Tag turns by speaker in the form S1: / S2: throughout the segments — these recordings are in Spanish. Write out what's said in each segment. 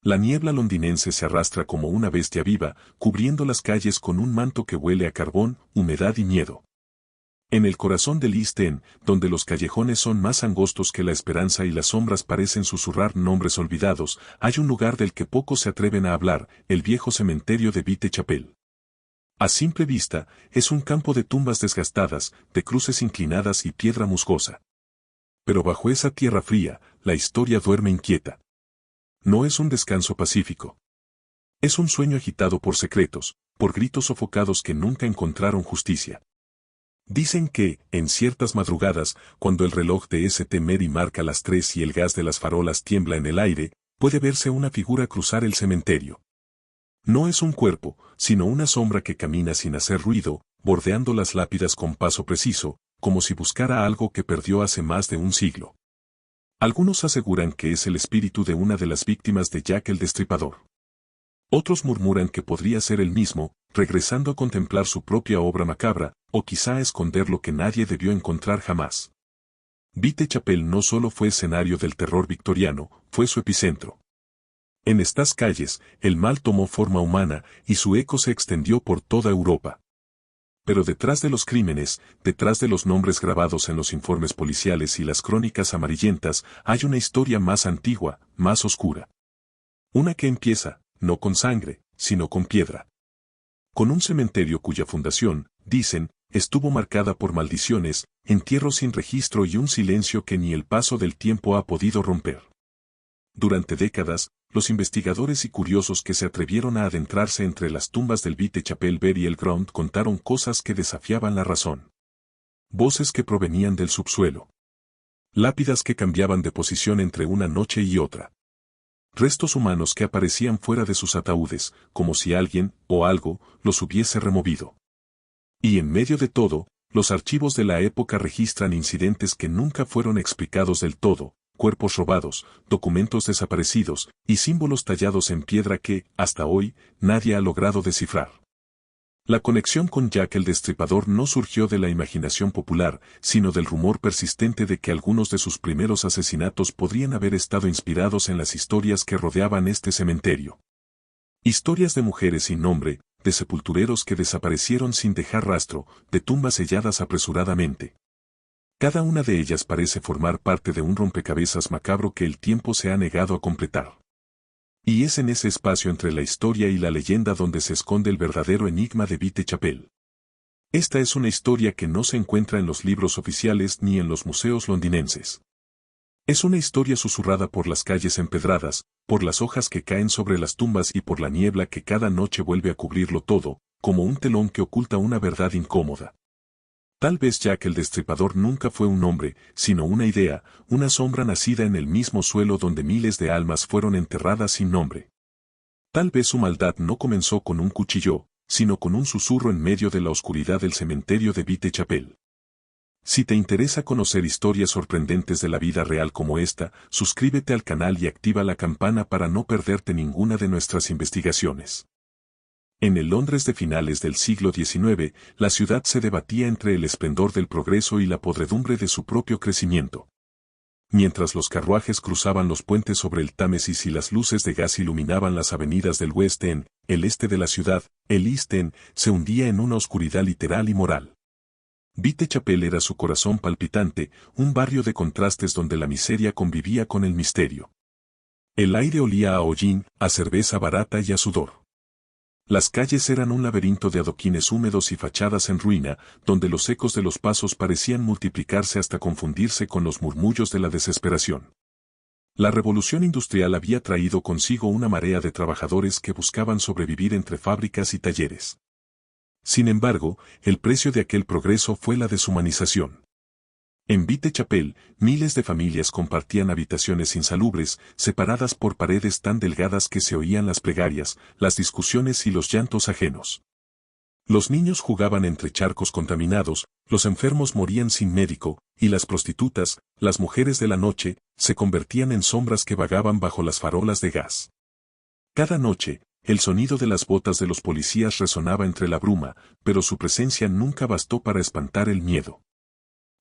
S1: La niebla londinense se arrastra como una bestia viva, cubriendo las calles con un manto que huele a carbón, humedad y miedo. En el corazón del East End, donde los callejones son más angostos que la esperanza y las sombras parecen susurrar nombres olvidados, hay un lugar del que pocos se atreven a hablar, el viejo cementerio de Whitechapel. A simple vista, es un campo de tumbas desgastadas, de cruces inclinadas y piedra musgosa. Pero bajo esa tierra fría, la historia duerme inquieta. No es un descanso pacífico. Es un sueño agitado por secretos, por gritos sofocados que nunca encontraron justicia. Dicen que, en ciertas madrugadas, cuando el reloj de St. Mary marca las 3 y el gas de las farolas tiembla en el aire, puede verse una figura cruzar el cementerio. No es un cuerpo, sino una sombra que camina sin hacer ruido, bordeando las lápidas con paso preciso, como si buscara algo que perdió hace más de un siglo. Algunos aseguran que es el espíritu de una de las víctimas de Jack el Destripador. Otros murmuran que podría ser el mismo, regresando a contemplar su propia obra macabra, o quizá a esconder lo que nadie debió encontrar jamás. Whitechapel no solo fue escenario del terror victoriano, fue su epicentro. En estas calles, el mal tomó forma humana y su eco se extendió por toda Europa. Pero detrás de los crímenes, detrás de los nombres grabados en los informes policiales y las crónicas amarillentas, hay una historia más antigua, más oscura. Una que empieza, no con sangre, sino con piedra. Con un cementerio cuya fundación, dicen, estuvo marcada por maldiciones, entierros sin registro y un silencio que ni el paso del tiempo ha podido romper. Durante décadas, los investigadores y curiosos que se atrevieron a adentrarse entre las tumbas del Whitechapel Burial Ground contaron cosas que desafiaban la razón. Voces que provenían del subsuelo. Lápidas que cambiaban de posición entre una noche y otra. Restos humanos que aparecían fuera de sus ataúdes, como si alguien, o algo, los hubiese removido. Y en medio de todo, los archivos de la época registran incidentes que nunca fueron explicados del todo, cuerpos robados, documentos desaparecidos, y símbolos tallados en piedra que, hasta hoy, nadie ha logrado descifrar. La conexión con Jack el Destripador no surgió de la imaginación popular, sino del rumor persistente de que algunos de sus primeros asesinatos podrían haber estado inspirados en las historias que rodeaban este cementerio. Historias de mujeres sin nombre, de sepultureros que desaparecieron sin dejar rastro, de tumbas selladas apresuradamente. Cada una de ellas parece formar parte de un rompecabezas macabro que el tiempo se ha negado a completar. Y es en ese espacio entre la historia y la leyenda donde se esconde el verdadero enigma de Whitechapel. Esta es una historia que no se encuentra en los libros oficiales ni en los museos londinenses. Es una historia susurrada por las calles empedradas, por las hojas que caen sobre las tumbas y por la niebla que cada noche vuelve a cubrirlo todo, como un telón que oculta una verdad incómoda. Tal vez Jack el Destripador nunca fue un hombre, sino una idea, una sombra nacida en el mismo suelo donde miles de almas fueron enterradas sin nombre. Tal vez su maldad no comenzó con un cuchillo, sino con un susurro en medio de la oscuridad del cementerio de Whitechapel. Si te interesa conocer historias sorprendentes de la vida real como esta, suscríbete al canal y activa la campana para no perderte ninguna de nuestras investigaciones. En el Londres de finales del siglo XIX, la ciudad se debatía entre el esplendor del progreso y la podredumbre de su propio crecimiento. Mientras los carruajes cruzaban los puentes sobre el Támesis y las luces de gas iluminaban las avenidas del West End, el este de la ciudad, el East End, se hundía en una oscuridad literal y moral. Whitechapel era su corazón palpitante, un barrio de contrastes donde la miseria convivía con el misterio. El aire olía a hollín, a cerveza barata y a sudor. Las calles eran un laberinto de adoquines húmedos y fachadas en ruina, donde los ecos de los pasos parecían multiplicarse hasta confundirse con los murmullos de la desesperación. La revolución industrial había traído consigo una marea de trabajadores que buscaban sobrevivir entre fábricas y talleres. Sin embargo, el precio de aquel progreso fue la deshumanización. En Whitechapel, miles de familias compartían habitaciones insalubres, separadas por paredes tan delgadas que se oían las plegarias, las discusiones y los llantos ajenos. Los niños jugaban entre charcos contaminados, los enfermos morían sin médico, y las prostitutas, las mujeres de la noche, se convertían en sombras que vagaban bajo las farolas de gas. Cada noche, el sonido de las botas de los policías resonaba entre la bruma, pero su presencia nunca bastó para espantar el miedo.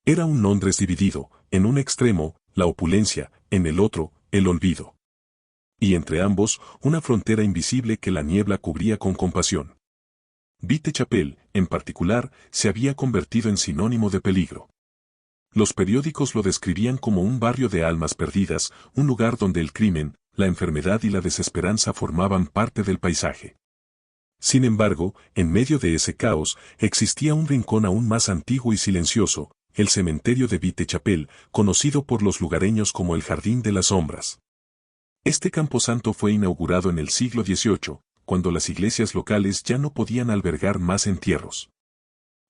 S1: Era un Londres dividido, en un extremo, la opulencia, en el otro, el olvido. y entre ambos una frontera invisible que la niebla cubría con compasión. Vitechapel, en particular, se había convertido en sinónimo de peligro. Los periódicos lo describían como un barrio de almas perdidas, un lugar donde el crimen, la enfermedad y la desesperanza formaban parte del paisaje. Sin embargo, en medio de ese caos, existía un rincón aún más antiguo y silencioso, el cementerio de Vitechapel, conocido por los lugareños como el Jardín de las Sombras. Este camposanto fue inaugurado en el siglo XVIII, cuando las iglesias locales ya no podían albergar más entierros.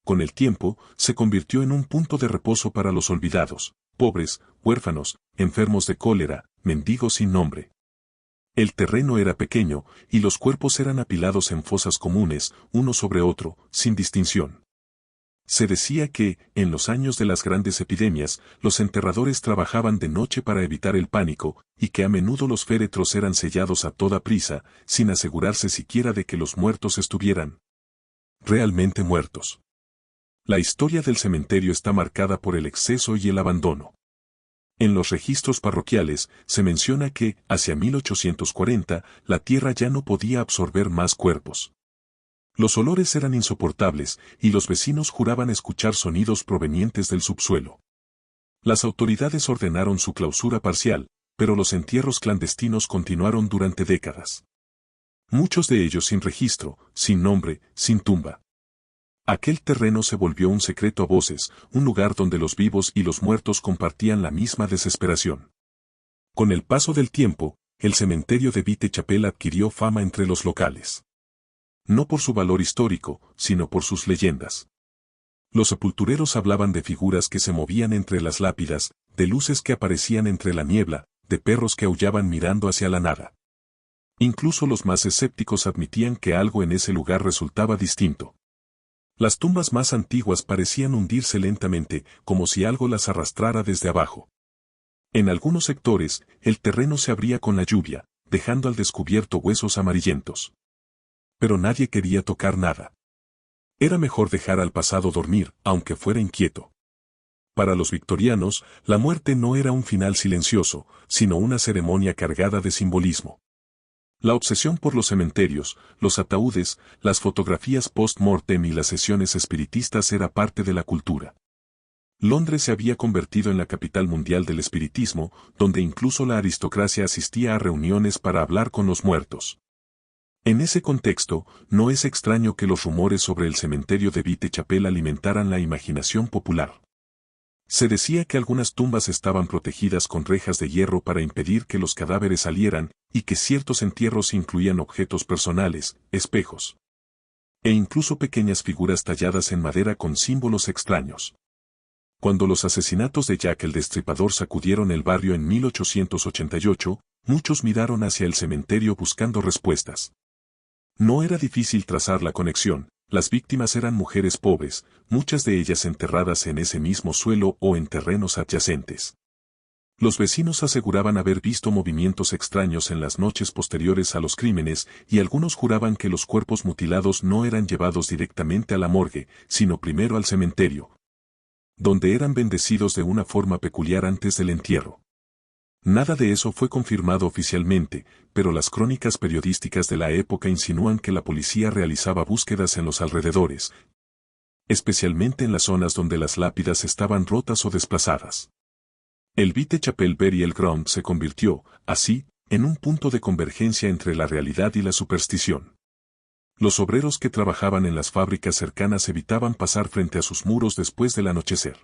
S1: Con el tiempo, se convirtió en un punto de reposo para los olvidados, pobres, huérfanos, enfermos de cólera, mendigos sin nombre. El terreno era pequeño, y los cuerpos eran apilados en fosas comunes, uno sobre otro, sin distinción. Se decía que, en los años de las grandes epidemias, los enterradores trabajaban de noche para evitar el pánico, y que a menudo los féretros eran sellados a toda prisa, sin asegurarse siquiera de que los muertos estuvieran realmente muertos. La historia del cementerio está marcada por el exceso y el abandono. En los registros parroquiales, se menciona que, hacia 1840, la tierra ya no podía absorber más cuerpos. Los olores eran insoportables, y los vecinos juraban escuchar sonidos provenientes del subsuelo. Las autoridades ordenaron su clausura parcial, pero los entierros clandestinos continuaron durante décadas. Muchos de ellos sin registro, sin nombre, sin tumba. Aquel terreno se volvió un secreto a voces, un lugar donde los vivos y los muertos compartían la misma desesperación. Con el paso del tiempo, el cementerio de Vitechapel adquirió fama entre los locales. No por su valor histórico, sino por sus leyendas. Los sepultureros hablaban de figuras que se movían entre las lápidas, de luces que aparecían entre la niebla, de perros que aullaban mirando hacia la nada. Incluso los más escépticos admitían que algo en ese lugar resultaba distinto. Las tumbas más antiguas parecían hundirse lentamente, como si algo las arrastrara desde abajo. En algunos sectores, el terreno se abría con la lluvia, dejando al descubierto huesos amarillentos. Pero nadie quería tocar nada. Era mejor dejar al pasado dormir, aunque fuera inquieto. Para los victorianos, la muerte no era un final silencioso, sino una ceremonia cargada de simbolismo. La obsesión por los cementerios, los ataúdes, las fotografías post-mortem y las sesiones espiritistas era parte de la cultura. Londres se había convertido en la capital mundial del espiritismo, donde incluso la aristocracia asistía a reuniones para hablar con los muertos. En ese contexto, no es extraño que los rumores sobre el cementerio de Vitechapel alimentaran la imaginación popular. Se decía que algunas tumbas estaban protegidas con rejas de hierro para impedir que los cadáveres salieran, y que ciertos entierros incluían objetos personales, espejos, e incluso pequeñas figuras talladas en madera con símbolos extraños. Cuando los asesinatos de Jack el Destripador sacudieron el barrio en 1888, muchos miraron hacia el cementerio buscando respuestas. No era difícil trazar la conexión. Las víctimas eran mujeres pobres, muchas de ellas enterradas en ese mismo suelo o en terrenos adyacentes. Los vecinos aseguraban haber visto movimientos extraños en las noches posteriores a los crímenes, y algunos juraban que los cuerpos mutilados no eran llevados directamente a la morgue, sino primero al cementerio, donde eran bendecidos de una forma peculiar antes del entierro. Nada de eso fue confirmado oficialmente, pero las crónicas periodísticas de la época insinúan que la policía realizaba búsquedas en los alrededores, especialmente en las zonas donde las lápidas estaban rotas o desplazadas. El Vitechapel Burial Ground se convirtió, así, en un punto de convergencia entre la realidad y la superstición. Los obreros que trabajaban en las fábricas cercanas evitaban pasar frente a sus muros después del anochecer.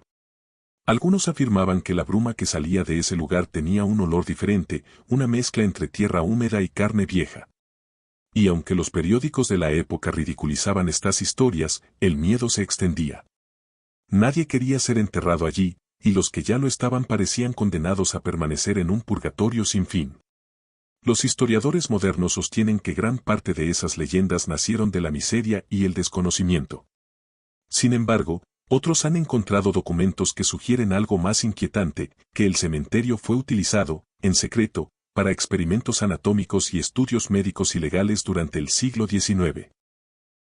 S1: Algunos afirmaban que la bruma que salía de ese lugar tenía un olor diferente, una mezcla entre tierra húmeda y carne vieja. Y aunque los periódicos de la época ridiculizaban estas historias, el miedo se extendía. Nadie quería ser enterrado allí, y los que ya lo estaban parecían condenados a permanecer en un purgatorio sin fin. Los historiadores modernos sostienen que gran parte de esas leyendas nacieron de la miseria y el desconocimiento. Sin embargo, otros han encontrado documentos que sugieren algo más inquietante, que el cementerio fue utilizado, en secreto, para experimentos anatómicos y estudios médicos ilegales durante el siglo XIX.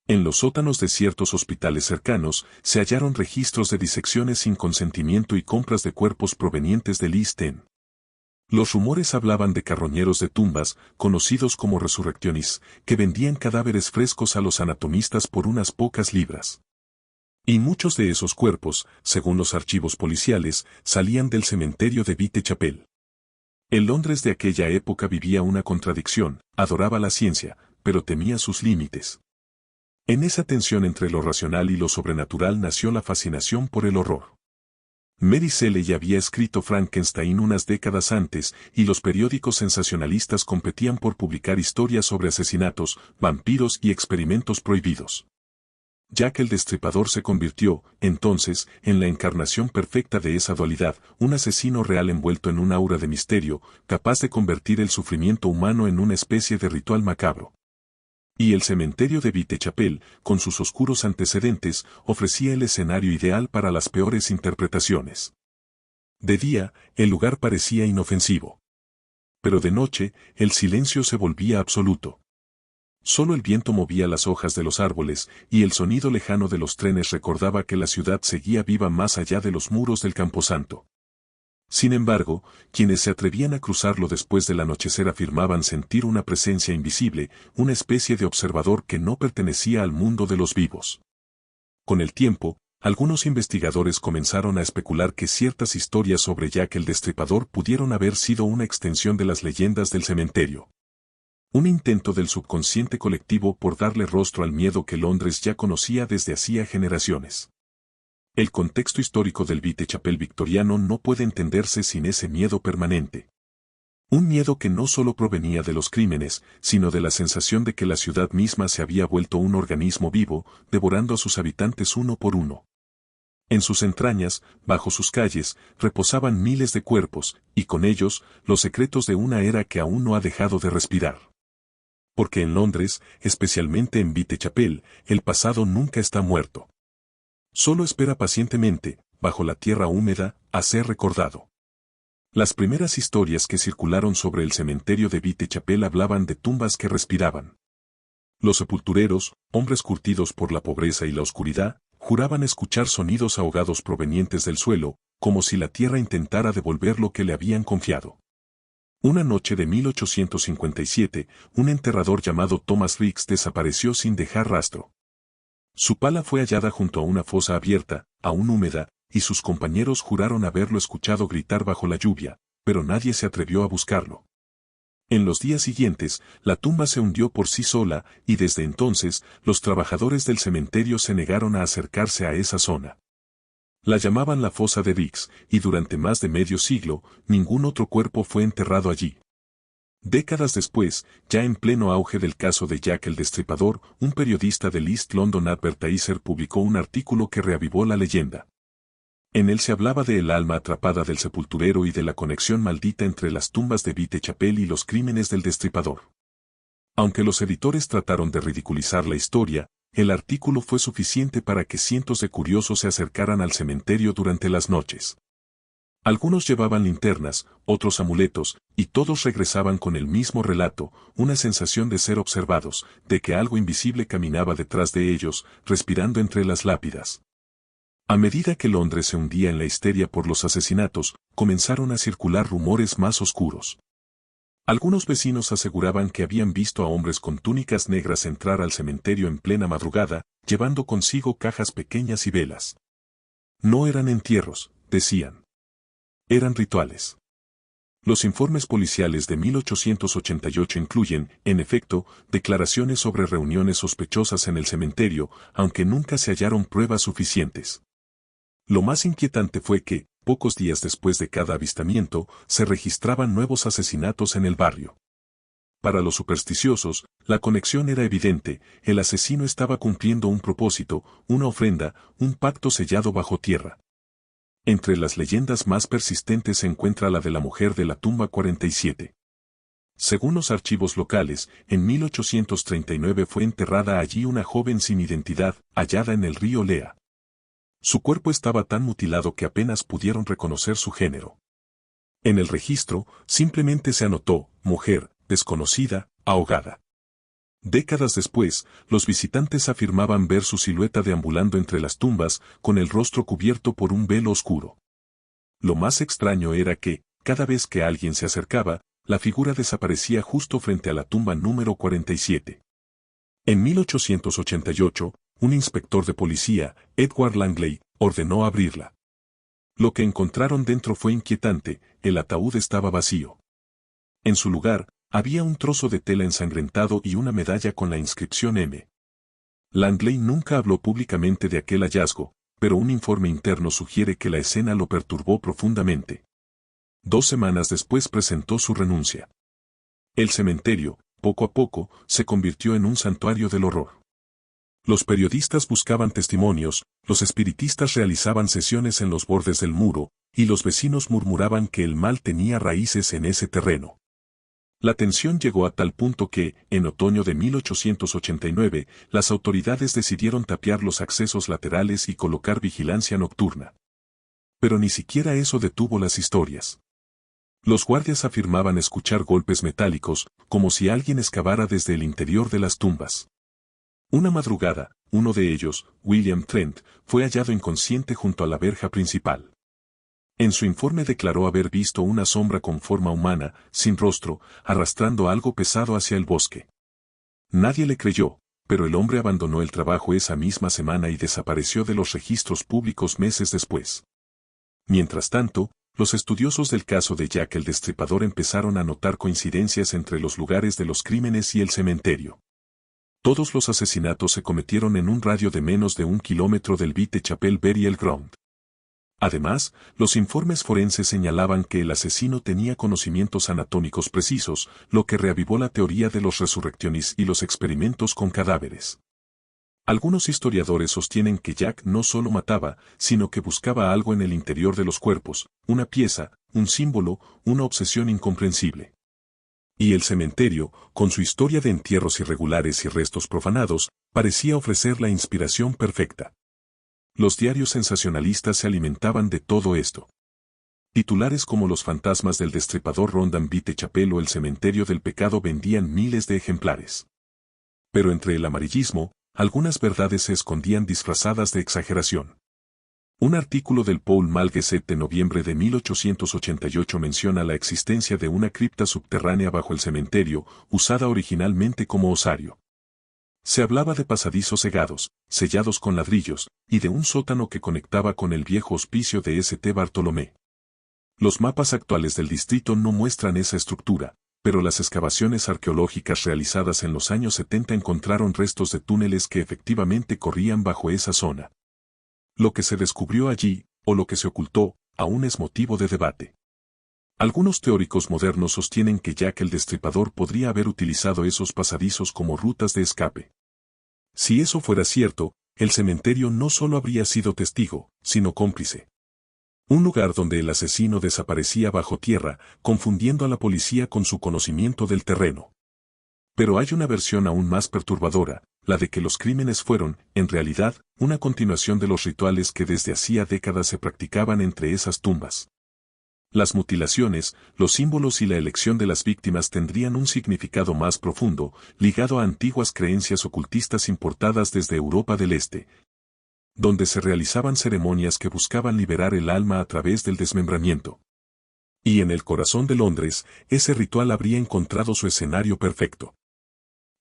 S1: En los sótanos de ciertos hospitales cercanos, se hallaron registros de disecciones sin consentimiento y compras de cuerpos provenientes del East End. Los rumores hablaban de carroñeros de tumbas, conocidos como resurrectionis, que vendían cadáveres frescos a los anatomistas por unas pocas libras. Y muchos de esos cuerpos, según los archivos policiales, salían del cementerio de Whitechapel. El Londres de aquella época vivía una contradicción, adoraba la ciencia, pero temía sus límites. En esa tensión entre lo racional y lo sobrenatural nació la fascinación por el horror. Mary Shelley había escrito Frankenstein unas décadas antes, y los periódicos sensacionalistas competían por publicar historias sobre asesinatos, vampiros y experimentos prohibidos. Jack el Destripador se convirtió, entonces, en la encarnación perfecta de esa dualidad, un asesino real envuelto en un aura de misterio, capaz de convertir el sufrimiento humano en una especie de ritual macabro. Y el cementerio de Whitechapel, con sus oscuros antecedentes, ofrecía el escenario ideal para las peores interpretaciones. De día, el lugar parecía inofensivo. Pero de noche, el silencio se volvía absoluto. Solo el viento movía las hojas de los árboles, y el sonido lejano de los trenes recordaba que la ciudad seguía viva más allá de los muros del camposanto. Sin embargo, quienes se atrevían a cruzarlo después del anochecer afirmaban sentir una presencia invisible, una especie de observador que no pertenecía al mundo de los vivos. Con el tiempo, algunos investigadores comenzaron a especular que ciertas historias sobre Jack el Destripador pudieron haber sido una extensión de las leyendas del cementerio. Un intento del subconsciente colectivo por darle rostro al miedo que Londres ya conocía desde hacía generaciones. El contexto histórico del Whitechapel victoriano no puede entenderse sin ese miedo permanente. Un miedo que no solo provenía de los crímenes, sino de la sensación de que la ciudad misma se había vuelto un organismo vivo, devorando a sus habitantes uno por uno. En sus entrañas, bajo sus calles, reposaban miles de cuerpos, y con ellos, los secretos de una era que aún no ha dejado de respirar. Porque en Londres, especialmente en Whitechapel, el pasado nunca está muerto. Solo espera pacientemente, bajo la tierra húmeda, a ser recordado. Las primeras historias que circularon sobre el cementerio de Whitechapel hablaban de tumbas que respiraban. Los sepultureros, hombres curtidos por la pobreza y la oscuridad, juraban escuchar sonidos ahogados provenientes del suelo, como si la tierra intentara devolver lo que le habían confiado. Una noche de 1857, un enterrador llamado Thomas Ricks desapareció sin dejar rastro. Su pala fue hallada junto a una fosa abierta, aún húmeda, y sus compañeros juraron haberlo escuchado gritar bajo la lluvia, pero nadie se atrevió a buscarlo. En los días siguientes, la tumba se hundió por sí sola, y desde entonces, los trabajadores del cementerio se negaron a acercarse a esa zona. La llamaban la fosa de Ricks, y durante más de medio siglo, ningún otro cuerpo fue enterrado allí. Décadas después, ya en pleno auge del caso de Jack el Destripador, un periodista del East London Advertiser publicó un artículo que reavivó la leyenda. En él se hablaba de el alma atrapada del sepulturero y de la conexión maldita entre las tumbas de Whitechapel y los crímenes del Destripador. Aunque los editores trataron de ridiculizar la historia, el artículo fue suficiente para que cientos de curiosos se acercaran al cementerio durante las noches. Algunos llevaban linternas, otros amuletos, y todos regresaban con el mismo relato, una sensación de ser observados, de que algo invisible caminaba detrás de ellos, respirando entre las lápidas. A medida que Londres se hundía en la histeria por los asesinatos, comenzaron a circular rumores más oscuros. Algunos vecinos aseguraban que habían visto a hombres con túnicas negras entrar al cementerio en plena madrugada, llevando consigo cajas pequeñas y velas. No eran entierros, decían. Eran rituales. Los informes policiales de 1888 incluyen, en efecto, declaraciones sobre reuniones sospechosas en el cementerio, aunque nunca se hallaron pruebas suficientes. Lo más inquietante fue que, pocos días después de cada avistamiento, se registraban nuevos asesinatos en el barrio. Para los supersticiosos, la conexión era evidente, el asesino estaba cumpliendo un propósito, una ofrenda, un pacto sellado bajo tierra. Entre las leyendas más persistentes se encuentra la de la mujer de la tumba 47. Según los archivos locales, en 1839 fue enterrada allí una joven sin identidad, hallada en el río Lea. Su cuerpo estaba tan mutilado que apenas pudieron reconocer su género. En el registro, simplemente se anotó, mujer, desconocida, ahogada. Décadas después, los visitantes afirmaban ver su silueta deambulando entre las tumbas, con el rostro cubierto por un velo oscuro. Lo más extraño era que, cada vez que alguien se acercaba, la figura desaparecía justo frente a la tumba número 47. En 1888, un inspector de policía, Edward Langley, ordenó abrirla. Lo que encontraron dentro fue inquietante, el ataúd estaba vacío. En su lugar, había un trozo de tela ensangrentado y una medalla con la inscripción M. Langley nunca habló públicamente de aquel hallazgo, pero un informe interno sugiere que la escena lo perturbó profundamente. 2 semanas después presentó su renuncia. El cementerio, poco a poco, se convirtió en un santuario del horror. Los periodistas buscaban testimonios, los espiritistas realizaban sesiones en los bordes del muro, y los vecinos murmuraban que el mal tenía raíces en ese terreno. La tensión llegó a tal punto que, en otoño de 1889, las autoridades decidieron tapiar los accesos laterales y colocar vigilancia nocturna. Pero ni siquiera eso detuvo las historias. Los guardias afirmaban escuchar golpes metálicos, como si alguien excavara desde el interior de las tumbas. Una madrugada, uno de ellos, William Trent, fue hallado inconsciente junto a la verja principal. En su informe declaró haber visto una sombra con forma humana, sin rostro, arrastrando algo pesado hacia el bosque. Nadie le creyó, pero el hombre abandonó el trabajo esa misma semana y desapareció de los registros públicos meses después. Mientras tanto, los estudiosos del caso de Jack el Destripador empezaron a notar coincidencias entre los lugares de los crímenes y el cementerio. Todos los asesinatos se cometieron en un radio de menos de 1 kilómetro del Whitechapel Burial Ground. Además, los informes forenses señalaban que el asesino tenía conocimientos anatómicos precisos, lo que reavivó la teoría de los resurrecciones y los experimentos con cadáveres. Algunos historiadores sostienen que Jack no solo mataba, sino que buscaba algo en el interior de los cuerpos, una pieza, un símbolo, una obsesión incomprensible. Y el cementerio, con su historia de entierros irregulares y restos profanados, parecía ofrecer la inspiración perfecta. Los diarios sensacionalistas se alimentaban de todo esto. Titulares como Los fantasmas del destripador rondan Whitechapel o El cementerio del pecado vendían miles de ejemplares. Pero entre el amarillismo, algunas verdades se escondían disfrazadas de exageración. Un artículo del Pall Mall Gazette de noviembre de 1888 menciona la existencia de una cripta subterránea bajo el cementerio, usada originalmente como osario. Se hablaba de pasadizos cegados, sellados con ladrillos, y de un sótano que conectaba con el viejo hospicio de St. Bartolomé. Los mapas actuales del distrito no muestran esa estructura, pero las excavaciones arqueológicas realizadas en los años 70 encontraron restos de túneles que efectivamente corrían bajo esa zona. Lo que se descubrió allí, o lo que se ocultó, aún es motivo de debate. Algunos teóricos modernos sostienen que Jack el Destripador podría haber utilizado esos pasadizos como rutas de escape. Si eso fuera cierto, el cementerio no solo habría sido testigo, sino cómplice. Un lugar donde el asesino desaparecía bajo tierra, confundiendo a la policía con su conocimiento del terreno. Pero hay una versión aún más perturbadora, la de que los crímenes fueron, en realidad, una continuación de los rituales que desde hacía décadas se practicaban entre esas tumbas. Las mutilaciones, los símbolos y la elección de las víctimas tendrían un significado más profundo, ligado a antiguas creencias ocultistas importadas desde Europa del Este, donde se realizaban ceremonias que buscaban liberar el alma a través del desmembramiento. Y en el corazón de Londres, ese ritual habría encontrado su escenario perfecto.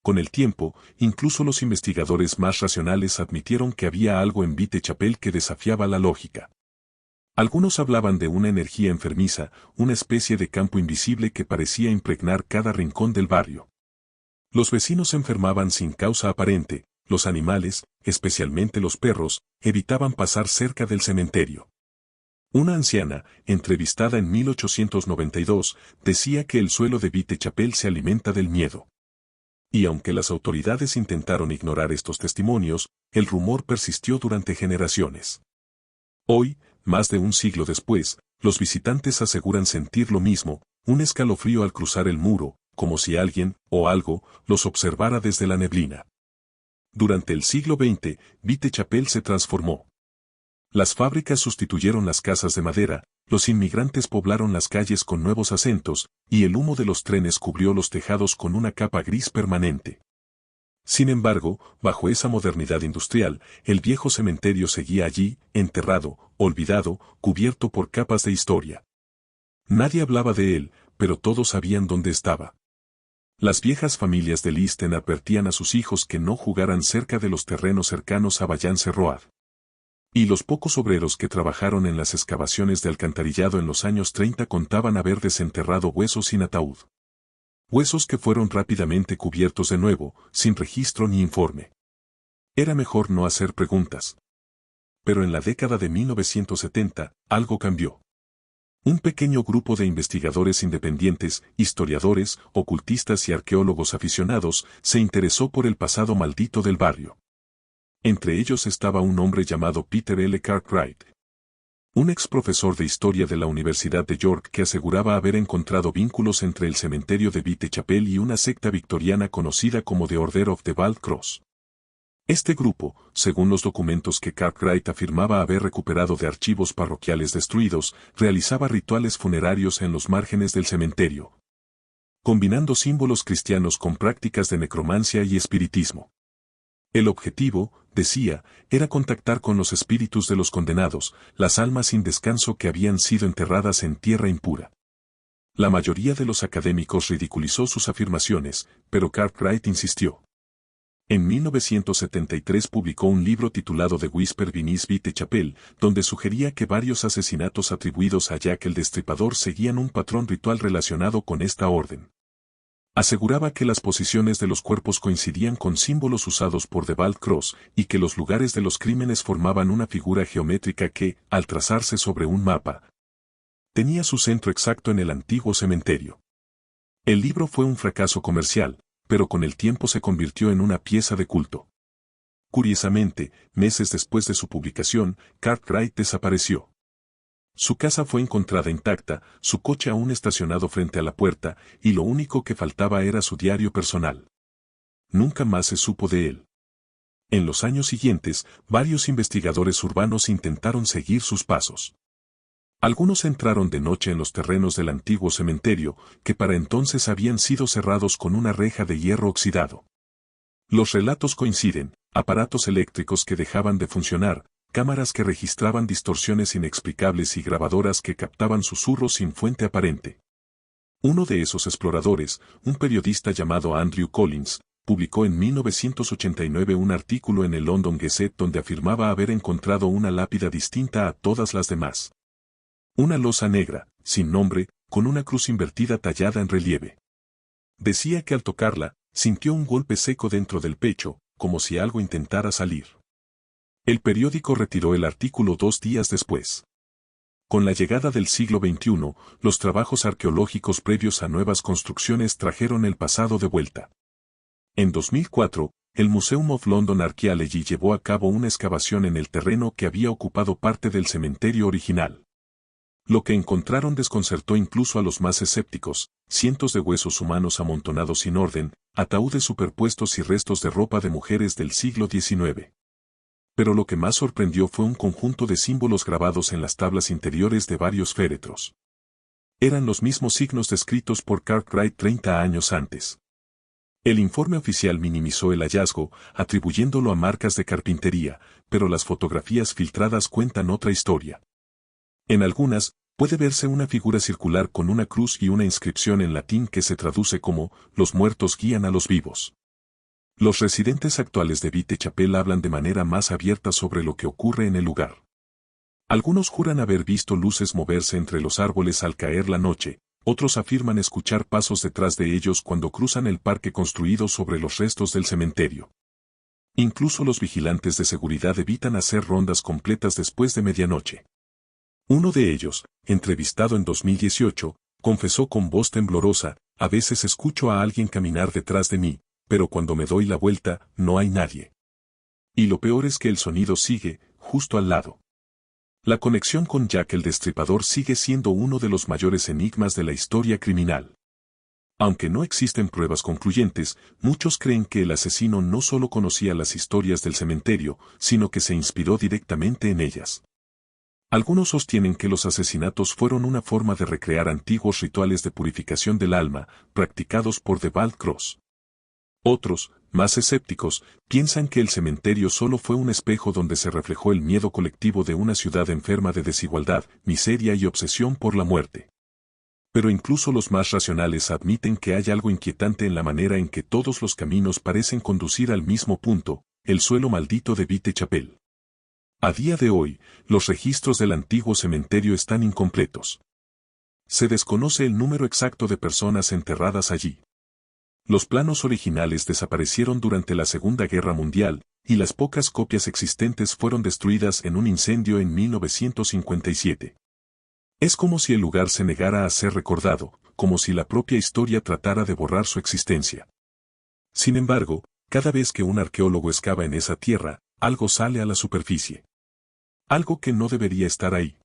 S1: Con el tiempo, incluso los investigadores más racionales admitieron que había algo en Whitechapel que desafiaba la lógica. Algunos hablaban de una energía enfermiza, una especie de campo invisible que parecía impregnar cada rincón del barrio. Los vecinos se enfermaban sin causa aparente, los animales, especialmente los perros, evitaban pasar cerca del cementerio. Una anciana, entrevistada en 1892, decía que el suelo de Whitechapel se alimenta del miedo. Y aunque las autoridades intentaron ignorar estos testimonios, el rumor persistió durante generaciones. Hoy, más de un siglo después, los visitantes aseguran sentir lo mismo, un escalofrío al cruzar el muro, como si alguien, o algo, los observara desde la neblina. Durante el siglo XX, Whitechapel se transformó. Las fábricas sustituyeron las casas de madera, los inmigrantes poblaron las calles con nuevos acentos, y el humo de los trenes cubrió los tejados con una capa gris permanente. Sin embargo, bajo esa modernidad industrial, el viejo cementerio seguía allí, enterrado, olvidado, cubierto por capas de historia. Nadie hablaba de él, pero todos sabían dónde estaba. Las viejas familias de East End advertían a sus hijos que no jugaran cerca de los terrenos cercanos a Vallance Road. Y los pocos obreros que trabajaron en las excavaciones de alcantarillado en los años 30 contaban haber desenterrado huesos sin ataúd. Huesos que fueron rápidamente cubiertos de nuevo, sin registro ni informe. Era mejor no hacer preguntas. Pero en la década de 1970, algo cambió. Un pequeño grupo de investigadores independientes, historiadores, ocultistas y arqueólogos aficionados, se interesó por el pasado maldito del barrio. Entre ellos estaba un hombre llamado Peter L. Cartwright. Un ex profesor de historia de la Universidad de York que aseguraba haber encontrado vínculos entre el cementerio de Whitechapel y una secta victoriana conocida como The Order of the Bald Cross. Este grupo, según los documentos que Cartwright afirmaba haber recuperado de archivos parroquiales destruidos, realizaba rituales funerarios en los márgenes del cementerio, combinando símbolos cristianos con prácticas de necromancia y espiritismo. El objetivo, decía, era contactar con los espíritus de los condenados, las almas sin descanso que habían sido enterradas en tierra impura. La mayoría de los académicos ridiculizó sus afirmaciones, pero Cartwright insistió. En 1973 publicó un libro titulado The Whisper Beneath Whitechapel, donde sugería que varios asesinatos atribuidos a Jack el Destripador seguían un patrón ritual relacionado con esta orden. Aseguraba que las posiciones de los cuerpos coincidían con símbolos usados por The Bald Cross y que los lugares de los crímenes formaban una figura geométrica que, al trazarse sobre un mapa, tenía su centro exacto en el antiguo cementerio. El libro fue un fracaso comercial, pero con el tiempo se convirtió en una pieza de culto. Curiosamente, meses después de su publicación, Cartwright desapareció. Su casa fue encontrada intacta, su coche aún estacionado frente a la puerta, y lo único que faltaba era su diario personal. Nunca más se supo de él. En los años siguientes, varios investigadores urbanos intentaron seguir sus pasos. Algunos entraron de noche en los terrenos del antiguo cementerio, que para entonces habían sido cerrados con una reja de hierro oxidado. Los relatos coinciden: aparatos eléctricos que dejaban de funcionar, cámaras que registraban distorsiones inexplicables y grabadoras que captaban susurros sin fuente aparente. Uno de esos exploradores, un periodista llamado Andrew Collins, publicó en 1989 un artículo en el London Gazette donde afirmaba haber encontrado una lápida distinta a todas las demás. Una losa negra, sin nombre, con una cruz invertida tallada en relieve. Decía que al tocarla, sintió un golpe seco dentro del pecho, como si algo intentara salir. El periódico retiró el artículo 2 días después. Con la llegada del siglo XXI, los trabajos arqueológicos previos a nuevas construcciones trajeron el pasado de vuelta. En 2004, el Museum of London Archaeology llevó a cabo una excavación en el terreno que había ocupado parte del cementerio original. Lo que encontraron desconcertó incluso a los más escépticos: cientos de huesos humanos amontonados sin orden, ataúdes superpuestos y restos de ropa de mujeres del siglo XIX. Pero lo que más sorprendió fue un conjunto de símbolos grabados en las tablas interiores de varios féretros. Eran los mismos signos descritos por Cartwright 30 años antes. El informe oficial minimizó el hallazgo, atribuyéndolo a marcas de carpintería, pero las fotografías filtradas cuentan otra historia. En algunas, puede verse una figura circular con una cruz y una inscripción en latín que se traduce como «Los muertos guían a los vivos». Los residentes actuales de Whitechapel hablan de manera más abierta sobre lo que ocurre en el lugar. Algunos juran haber visto luces moverse entre los árboles al caer la noche, otros afirman escuchar pasos detrás de ellos cuando cruzan el parque construido sobre los restos del cementerio. Incluso los vigilantes de seguridad evitan hacer rondas completas después de medianoche. Uno de ellos, entrevistado en 2018, confesó con voz temblorosa: «A veces escucho a alguien caminar detrás de mí, pero cuando me doy la vuelta, no hay nadie. Y lo peor es que el sonido sigue, justo al lado». La conexión con Jack el Destripador sigue siendo uno de los mayores enigmas de la historia criminal. Aunque no existen pruebas concluyentes, muchos creen que el asesino no solo conocía las historias del cementerio, sino que se inspiró directamente en ellas. Algunos sostienen que los asesinatos fueron una forma de recrear antiguos rituales de purificación del alma, practicados por The Bald Cross. Otros, más escépticos, piensan que el cementerio solo fue un espejo donde se reflejó el miedo colectivo de una ciudad enferma de desigualdad, miseria y obsesión por la muerte. Pero incluso los más racionales admiten que hay algo inquietante en la manera en que todos los caminos parecen conducir al mismo punto, el suelo maldito de Vitechapel. A día de hoy, los registros del antiguo cementerio están incompletos. Se desconoce el número exacto de personas enterradas allí. Los planos originales desaparecieron durante la Segunda Guerra Mundial, y las pocas copias existentes fueron destruidas en un incendio en 1957. Es como si el lugar se negara a ser recordado, como si la propia historia tratara de borrar su existencia. Sin embargo, cada vez que un arqueólogo excava en esa tierra, algo sale a la superficie. Algo que no debería estar ahí.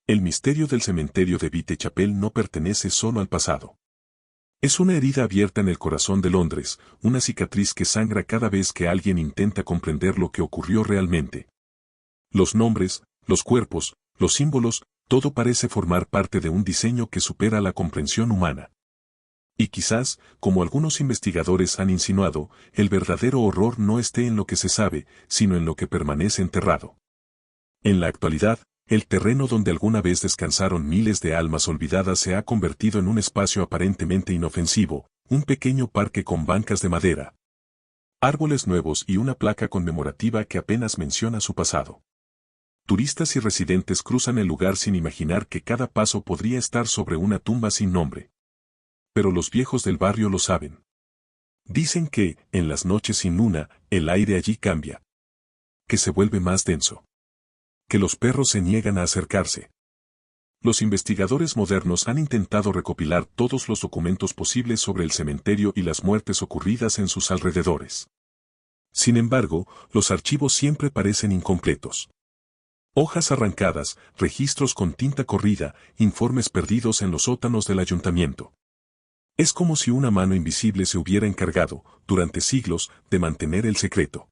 S1: El misterio del cementerio de Vitechapel no pertenece solo al pasado. Es una herida abierta en el corazón de Londres, una cicatriz que sangra cada vez que alguien intenta comprender lo que ocurrió realmente. Los nombres, los cuerpos, los símbolos, todo parece formar parte de un diseño que supera la comprensión humana. Y quizás, como algunos investigadores han insinuado, el verdadero horror no esté en lo que se sabe, sino en lo que permanece enterrado. En la actualidad, el terreno donde alguna vez descansaron miles de almas olvidadas se ha convertido en un espacio aparentemente inofensivo, un pequeño parque con bancas de madera, árboles nuevos y una placa conmemorativa que apenas menciona su pasado. Turistas y residentes cruzan el lugar sin imaginar que cada paso podría estar sobre una tumba sin nombre. Pero los viejos del barrio lo saben. Dicen que, en las noches sin luna, el aire allí cambia. Que se vuelve más denso. Que los perros se niegan a acercarse. Los investigadores modernos han intentado recopilar todos los documentos posibles sobre el cementerio y las muertes ocurridas en sus alrededores. Sin embargo, los archivos siempre parecen incompletos. Hojas arrancadas, registros con tinta corrida, informes perdidos en los sótanos del ayuntamiento. Es como si una mano invisible se hubiera encargado, durante siglos, de mantener el secreto.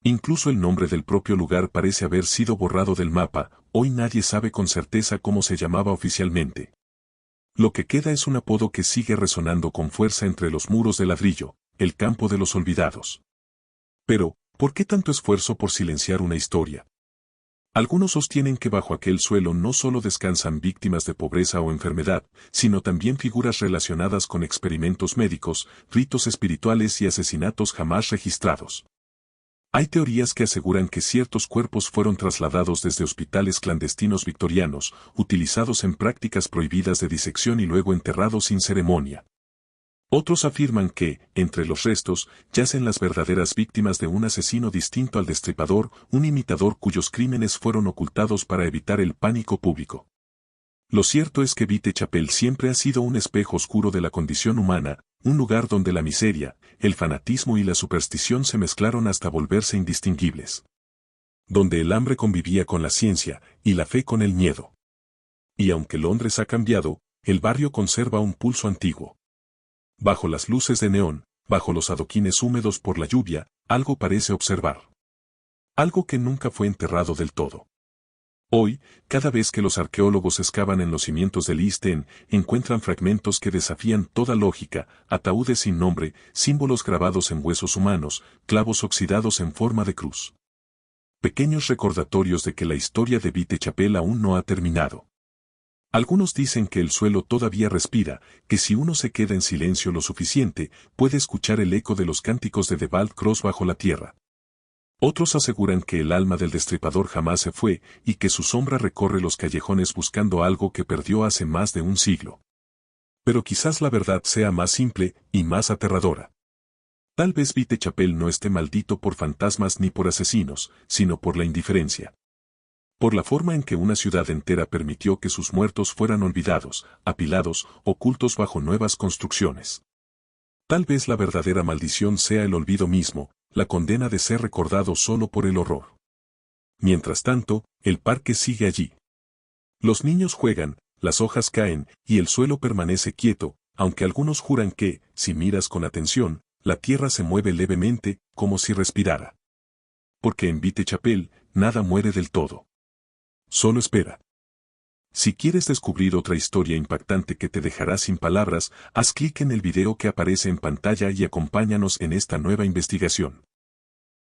S1: Incluso el nombre del propio lugar parece haber sido borrado del mapa, hoy nadie sabe con certeza cómo se llamaba oficialmente. Lo que queda es un apodo que sigue resonando con fuerza entre los muros de ladrillo, el campo de los olvidados. Pero, ¿por qué tanto esfuerzo por silenciar una historia? Algunos sostienen que bajo aquel suelo no solo descansan víctimas de pobreza o enfermedad, sino también figuras relacionadas con experimentos médicos, ritos espirituales y asesinatos jamás registrados. Hay teorías que aseguran que ciertos cuerpos fueron trasladados desde hospitales clandestinos victorianos, utilizados en prácticas prohibidas de disección y luego enterrados sin ceremonia. Otros afirman que, entre los restos, yacen las verdaderas víctimas de un asesino distinto al destripador, un imitador cuyos crímenes fueron ocultados para evitar el pánico público. Lo cierto es que Vitechapel siempre ha sido un espejo oscuro de la condición humana, un lugar donde la miseria, el fanatismo y la superstición se mezclaron hasta volverse indistinguibles. Donde el hambre convivía con la ciencia, y la fe con el miedo. Y aunque Londres ha cambiado, el barrio conserva un pulso antiguo. Bajo las luces de neón, bajo los adoquines húmedos por la lluvia, algo parece observar. Algo que nunca fue enterrado del todo. Hoy, cada vez que los arqueólogos excavan en los cimientos del East End, encuentran fragmentos que desafían toda lógica, ataúdes sin nombre, símbolos grabados en huesos humanos, clavos oxidados en forma de cruz. Pequeños recordatorios de que la historia de Vitechapel aún no ha terminado. Algunos dicen que el suelo todavía respira, que si uno se queda en silencio lo suficiente, puede escuchar el eco de los cánticos de The Bald Cross bajo la tierra. Otros aseguran que el alma del destripador jamás se fue, y que su sombra recorre los callejones buscando algo que perdió hace más de un siglo. Pero quizás la verdad sea más simple y más aterradora. Tal vez Vitechapel no esté maldito por fantasmas ni por asesinos, sino por la indiferencia. Por la forma en que una ciudad entera permitió que sus muertos fueran olvidados, apilados, ocultos bajo nuevas construcciones. Tal vez la verdadera maldición sea el olvido mismo, la condena de ser recordado solo por el horror. Mientras tanto, el parque sigue allí. Los niños juegan, las hojas caen, y el suelo permanece quieto, aunque algunos juran que, si miras con atención, la tierra se mueve levemente, como si respirara. Porque en Vitechapel, nada muere del todo. Solo espera. Si quieres descubrir otra historia impactante que te dejará sin palabras, haz clic en el video que aparece en pantalla y acompáñanos en esta nueva investigación.